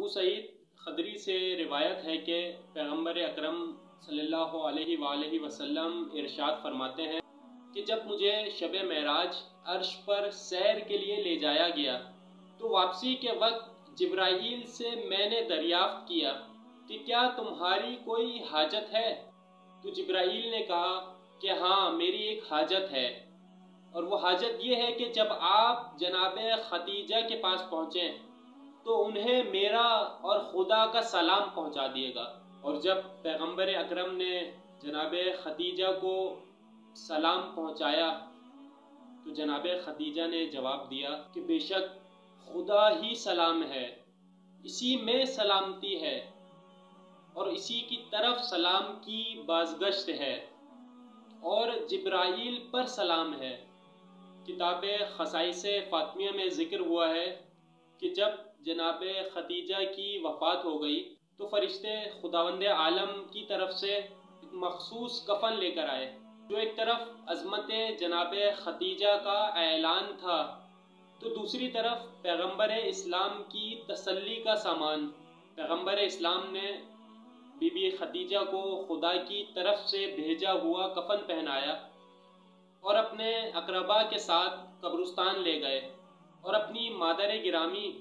ابو سعید خدری سے روایت ہے کہ پیغمبر اکرم صلی اللہ علیہ وآلہ وسلم ارشاد فرماتے ہیں کہ جب مجھے شب معراج عرش پر سیر کے لیے لے جایا گیا تو واپسی کے وقت جبرائیل سے میں نے دریافت کیا کہ کیا تمہاری کوئی حاجت ہے؟ تو جبرائیل نے کہا کہ ہاں میری ایک حاجت ہے، اور وہ حاجت یہ ہے کہ جب آپ جناب خدیجہ کے پاس پہنچیں تو انہیں میرا اور خدا کا سلام پہنچا دیے گا۔ اور جب پیغمبر اکرم نے جناب خدیجہ کو سلام پہنچایا تو جناب خدیجہ نے جواب دیا کہ بے شک خدا ہی سلام ہے، اسی میں سلامتی ہے اور اسی کی طرف سلام کی بازگشت ہے، اور جبرائیل پر سلام ہے۔ کتاب خصائص فاطمیہ میں ذکر ہوا ہے کہ جب جناب خدیجہ کی وفات ہو گئی تو فرشتے خداوند عالم کی طرف سے ایک مخصوص کفن لے کر آئے جو ایک طرف عظمت جناب خدیجہ کا اعلان تھا تو دوسری طرف پیغمبر اسلام کی تسلی کا سامان۔ پیغمبر اسلام نے بی بی خدیجہ کو خدا کی طرف سے بھیجا ہوا کفن پہنایا اور اپنے اقربا کے ساتھ قبرستان لے گئے اور اپنی مادر گرامی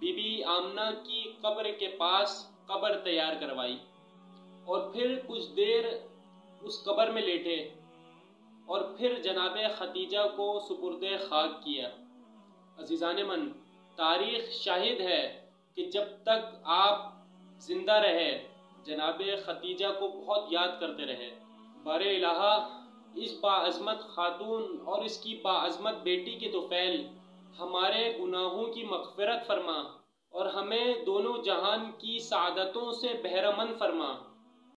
بی بی آمنہ کی قبر کے پاس قبر تیار کروائی اور پھر کچھ دیر اس قبر میں لیٹے اور پھر جناب خدیجہ کو سپرد خاک کیا۔ عزیزان من، تاریخ شاہد ہے کہ جب تک آپ زندہ رہے جناب خدیجہ کو بہت یاد کرتے رہے۔ بار الہٰ اس باعظمت خاتون اور اس کی باعظمت بیٹی کے طفیل ہمارے گناہوں کی مغفرت فرما اور ہمیں دونوں جہان کی سعادتوں سے بہرہ مند فرما۔